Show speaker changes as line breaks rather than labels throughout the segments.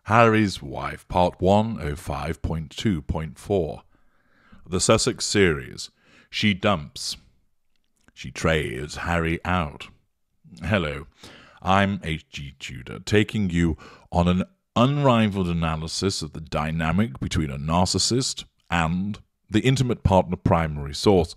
Harry's Wife, Part 105.2.4. The Sussex Series. She dumps. She trades Harry out. Hello, I'm HG Tudor, taking you on an unrivaled analysis of the dynamic between a narcissist and the intimate partner primary source,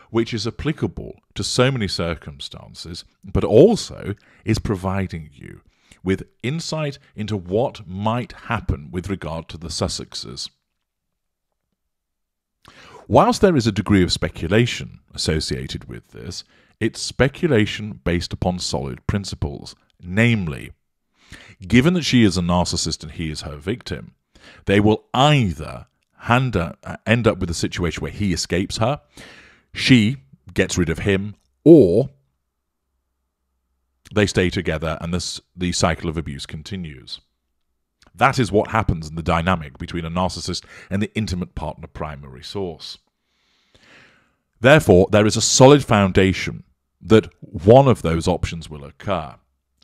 which is applicable to so many circumstances, but also is providing you with insight into what might happen with regard to the Sussexes. Whilst there is a degree of speculation associated with this, it's speculation based upon solid principles. Namely, given that she is a narcissist and he is her victim, they will either end up with a situation where he escapes her, she gets rid of him, or they stay together and the cycle of abuse continues. That is what happens in the dynamic between a narcissist and the intimate partner primary source. Therefore, there is a solid foundation that one of those options will occur.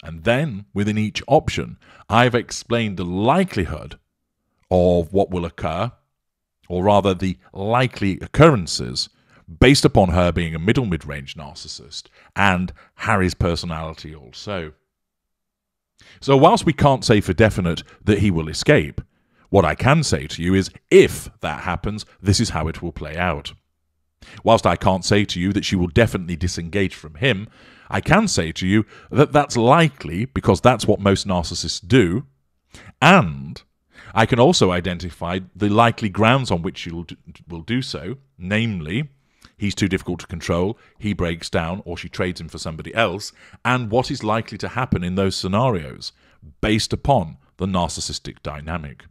And then, within each option, I've explained the likelihood of what will occur, or rather the likely occurrences, based upon her being a mid-range narcissist and Harry's personality also. So whilst we can't say for definite that he will escape, what I can say to you is if that happens, this is how it will play out. Whilst I can't say to you that she will definitely disengage from him, I can say to you that that's likely because that's what most narcissists do, and I can also identify the likely grounds on which she will do so, namely, he's too difficult to control, he breaks down, or she trades him for somebody else, and what is likely to happen in those scenarios, based upon the narcissistic dynamic.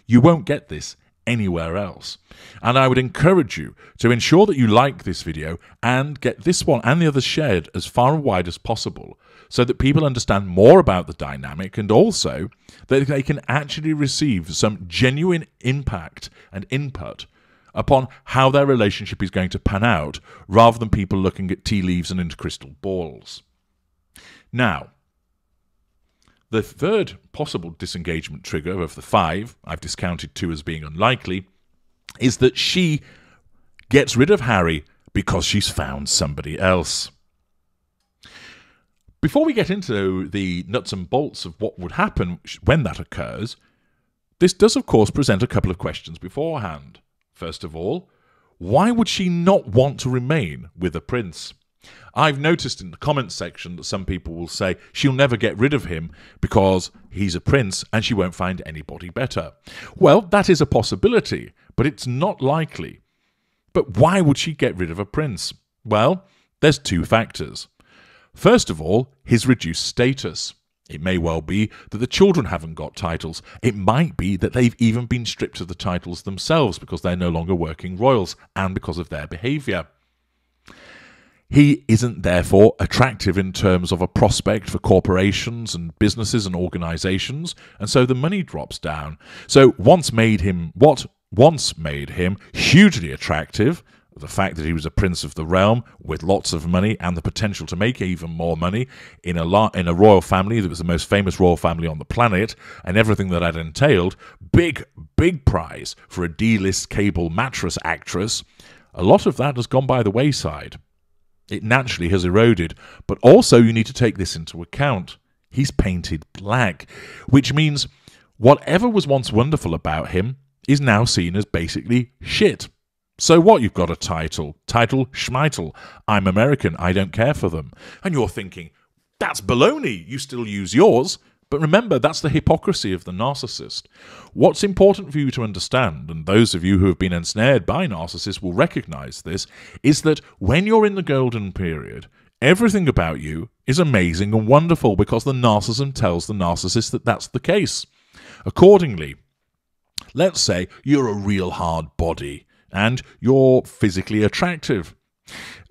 You won't get this anywhere else. And I would encourage you to ensure that you like this video and get this one and the others shared as far and wide as possible so that people understand more about the dynamic and also that they can actually receive some genuine impact and input upon how their relationship is going to pan out rather than people looking at tea leaves and into crystal balls. Now, the third possible disengagement trigger of the 5, I've discounted 2 as being unlikely, is that she gets rid of Harry because she's found somebody else. Before we get into the nuts and bolts of what would happen when that occurs, this does of course present a couple of questions beforehand. First of all, why would she not want to remain with a prince? I've noticed in the comments section that some people will say she'll never get rid of him because he's a prince and she won't find anybody better. Well, that is a possibility, but it's not likely. But why would she get rid of a prince? Well, there's 2 factors. First of all, his reduced status. It may well be that the children haven't got titles. It might be that they've even been stripped of the titles themselves because they're no longer working royals and because of their behaviour. He isn't therefore attractive in terms of a prospect for corporations and businesses and organisations, and so the money drops down. So what once made him hugely attractive, the fact that he was a prince of the realm with lots of money and the potential to make even more money in a royal family that was the most famous royal family on the planet, and everything that had entailed, big prize for a D-list cable mattress actress, a lot of that has gone by the wayside. It naturally has eroded, but also you need to take this into account. He's painted black, which means whatever was once wonderful about him is now seen as basically shit. So what? You've got a title schmeitel. I'm American, I don't care for them. And you're thinking, that's baloney, you still use yours. But remember, that's the hypocrisy of the narcissist. What's important for you to understand, and those of you who have been ensnared by narcissists will recognize this, is that when you're in the golden period, everything about you is amazing and wonderful because the narcissism tells the narcissist that that's the case. Accordingly, let's say you're a real hard body and you're physically attractive.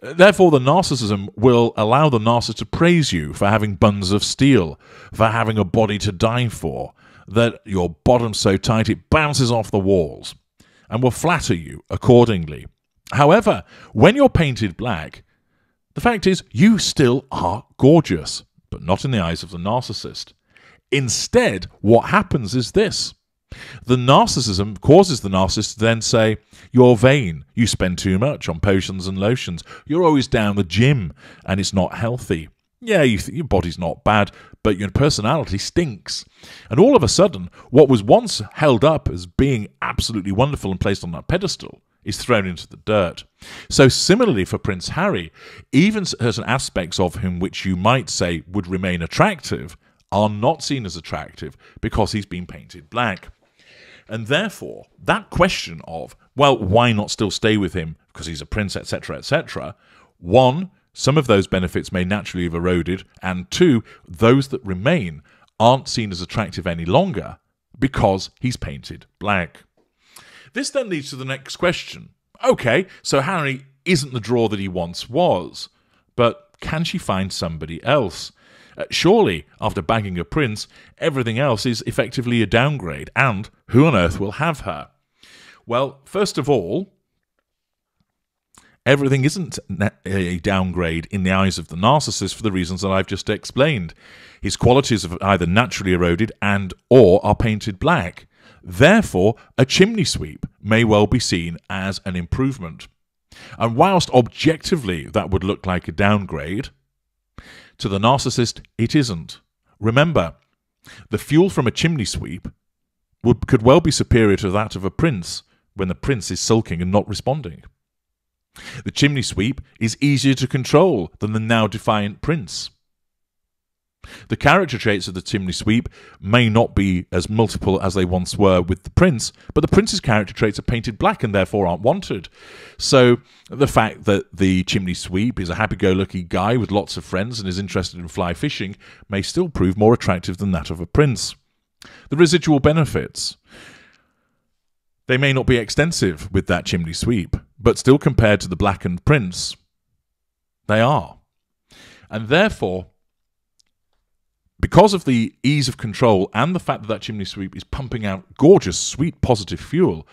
Therefore, the narcissism will allow the narcissist to praise you for having buns of steel, for having a body to die for, that your bottom's so tight it bounces off the walls, and will flatter you accordingly. However, when you're painted black, the fact is you still are gorgeous, but not in the eyes of the narcissist. Instead, what happens is this. The narcissism causes the narcissist to then say, you're vain, you spend too much on potions and lotions, you're always down the gym, and it's not healthy. Yeah, your body's not bad, but your personality stinks. And all of a sudden, what was once held up as being absolutely wonderful and placed on that pedestal is thrown into the dirt. So similarly for Prince Harry, even certain aspects of him which you might say would remain attractive are not seen as attractive because he's been painted black. And therefore, that question of, well, why not still stay with him because he's a prince, etc., etc., one, some of those benefits may naturally have eroded, and two, those that remain aren't seen as attractive any longer because he's painted black. This then leads to the next question. Okay, so Harry isn't the draw that he once was, but can she find somebody else? Surely, after bagging a prince, everything else is effectively a downgrade, and who on earth will have her? Well, first of all, everything isn't a downgrade in the eyes of the narcissist for the reasons that I've just explained. His qualities have either naturally eroded and or are painted black. Therefore, a chimney sweep may well be seen as an improvement. And whilst objectively that would look like a downgrade, to the narcissist, it isn't. Remember, the fuel from a chimney sweep could well be superior to that of a prince when the prince is sulking and not responding. The chimney sweep is easier to control than the now defiant prince. The character traits of the chimney sweep may not be as multiple as they once were with the prince, but the prince's character traits are painted black and therefore aren't wanted. So the fact that the chimney sweep is a happy-go-lucky guy with lots of friends and is interested in fly fishing may still prove more attractive than that of a prince. The residual benefits. They may not be extensive with that chimney sweep, but still compared to the blackened prince, they are. And therefore, because of the ease of control and the fact that that chimney sweep is pumping out gorgeous, sweet, positive fuel,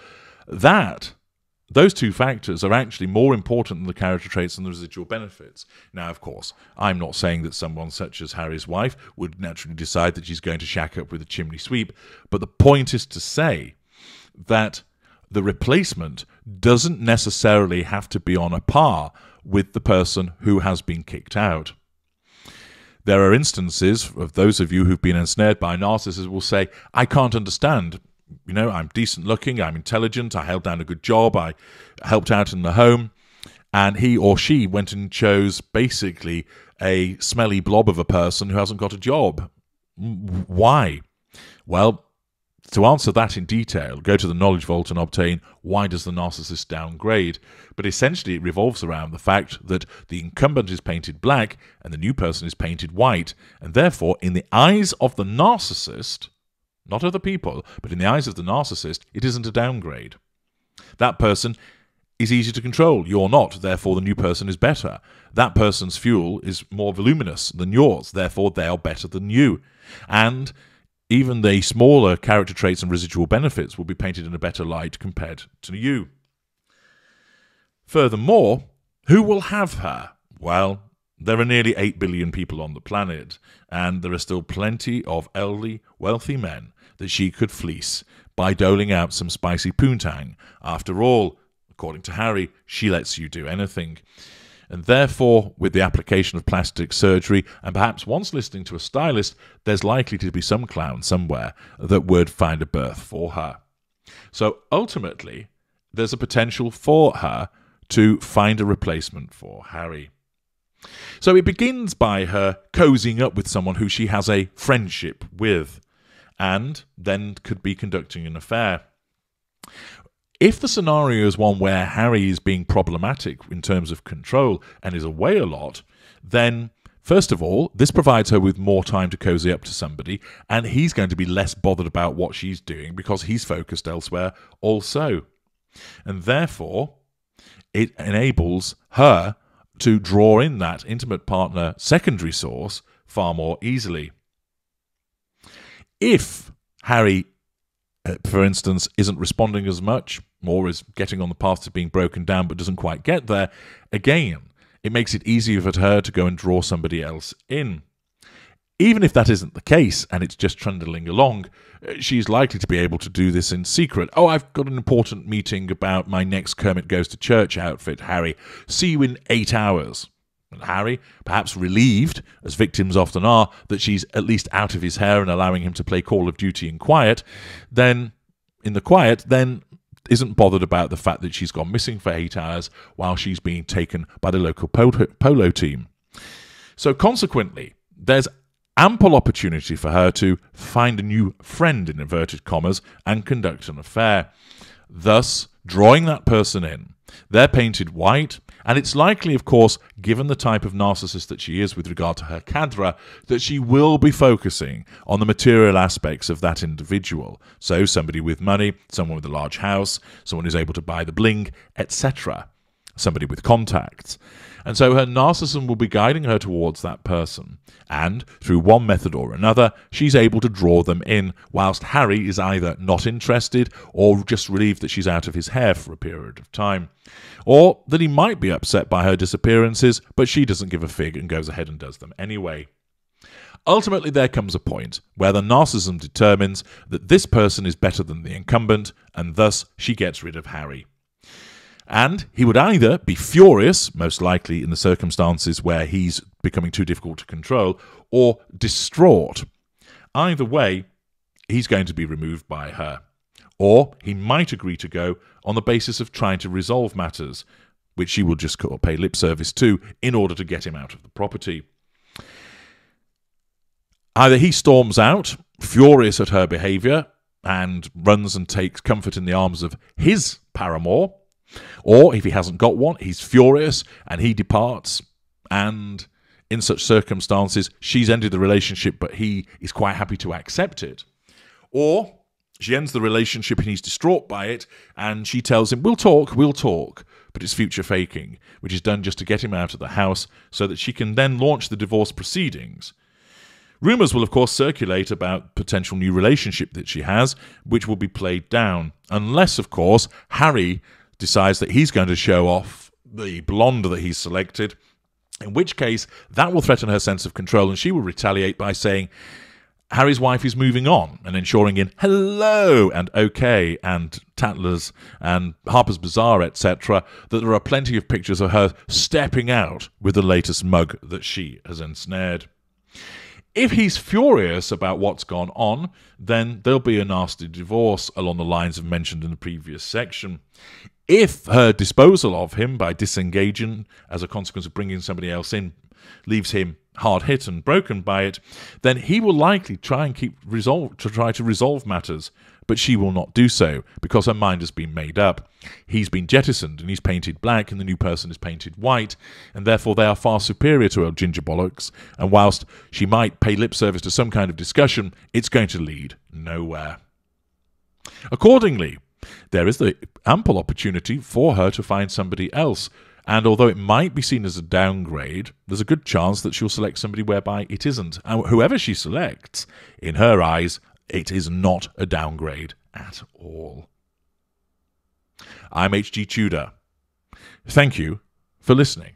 those two factors are actually more important than the character traits and the residual benefits. Now, of course, I'm not saying that someone such as Harry's wife would naturally decide that she's going to shack up with a chimney sweep, but the point is to say that the replacement doesn't necessarily have to be on a par with the person who has been kicked out. There are instances of those of you who've been ensnared by narcissists will say, I can't understand. You know, I'm decent looking, I'm intelligent, I held down a good job, I helped out in the home, and he or she went and chose basically a smelly blob of a person who hasn't got a job. Why? Well, to answer that in detail, go to the Knowledge Vault and obtain why does the narcissist downgrade. But essentially it revolves around the fact that the incumbent is painted black and the new person is painted white. And therefore, in the eyes of the narcissist, not other people, but in the eyes of the narcissist, it isn't a downgrade. That person is easy to control. You're not. Therefore, the new person is better. That person's fuel is more voluminous than yours. Therefore, they are better than you. And even the smaller character traits and residual benefits will be painted in a better light compared to you. Furthermore, who will have her? Well, there are nearly 8 billion people on the planet, and there are still plenty of elderly, wealthy men that she could fleece by doling out some spicy poontang. After all, according to Harry, she lets you do anything. And therefore, with the application of plastic surgery, and perhaps once listening to a stylist, there's likely to be some clown somewhere that would find a berth for her. So ultimately, there's a potential for her to find a replacement for Harry. So it begins by her cozying up with someone who she has a friendship with, and then could be conducting an affair. If the scenario is one where Harry is being problematic in terms of control and is away a lot, then, first of all, this provides her with more time to cozy up to somebody, and he's going to be less bothered about what she's doing because he's focused elsewhere also. And therefore, it enables her to draw in that intimate partner secondary source far more easily. If Harry, for instance, isn't responding as much, or is getting on the path to being broken down but doesn't quite get there, again, it makes it easier for her to go and draw somebody else in. Even if that isn't the case and it's just trundling along, she's likely to be able to do this in secret. Oh, I've got an important meeting about my next Kermit Goes to Church outfit, Harry. See you in 8 hours. And Harry, perhaps relieved, as victims often are, that she's at least out of his hair and allowing him to play Call of Duty in the quiet, then isn't bothered about the fact that she's gone missing for 8 hours while she's being taken by the local polo team. So consequently, there's ample opportunity for her to find a new friend, in inverted commas, and conduct an affair, thus drawing that person in. They're painted white, and it's likely, of course, given the type of narcissist that she is with regard to her cadre, that she will be focusing on the material aspects of that individual. So somebody with money, someone with a large house, someone who's able to buy the bling, etc. Somebody with contacts. And so her narcissism will be guiding her towards that person. And through one method or another, she's able to draw them in, whilst Harry is either not interested or just relieved that she's out of his hair for a period of time. Or that he might be upset by her disappearances, but she doesn't give a fig and goes ahead and does them anyway. Ultimately, there comes a point where the narcissism determines that this person is better than the incumbent, and thus she gets rid of Harry. And he would either be furious, most likely in the circumstances where he's becoming too difficult to control, or distraught. Either way, he's going to be removed by her. Or he might agree to go on the basis of trying to resolve matters, which she will just pay lip service to in order to get him out of the property. Either he storms out, furious at her behaviour, and runs and takes comfort in the arms of his paramour, or if he hasn't got one, he's furious and he departs, and in such circumstances she's ended the relationship but he is quite happy to accept it. Or she ends the relationship and he's distraught by it, and she tells him, we'll talk, but it's future faking, which is done just to get him out of the house so that she can then launch the divorce proceedings. Rumours will, of course, circulate about potential new relationship that she has, which will be played down, unless, of course, Harry decides that he's going to show off the blonde that he's selected, in which case that will threaten her sense of control, and she will retaliate by saying Harry's wife is moving on and ensuring in hello and okay and Tattlers and Harper's Bazaar, etc., that there are plenty of pictures of her stepping out with the latest mug that she has ensnared. If he's furious about what's gone on, then there'll be a nasty divorce along the lines of mentioned in the previous section. If her disposal of him by disengaging as a consequence of bringing somebody else in leaves him hard hit and broken by it, then he will likely try to resolve matters, but she will not do so because her mind has been made up. He's been jettisoned and he's painted black and the new person is painted white, and therefore they are far superior to her ginger bollocks, and whilst she might pay lip service to some kind of discussion, it's going to lead nowhere. Accordingly, there is the ample opportunity for her to find somebody else, and although it might be seen as a downgrade, there's a good chance that she'll select somebody whereby it isn't. And whoever she selects, in her eyes, it is not a downgrade at all. I'm HG Tudor. Thank you for listening.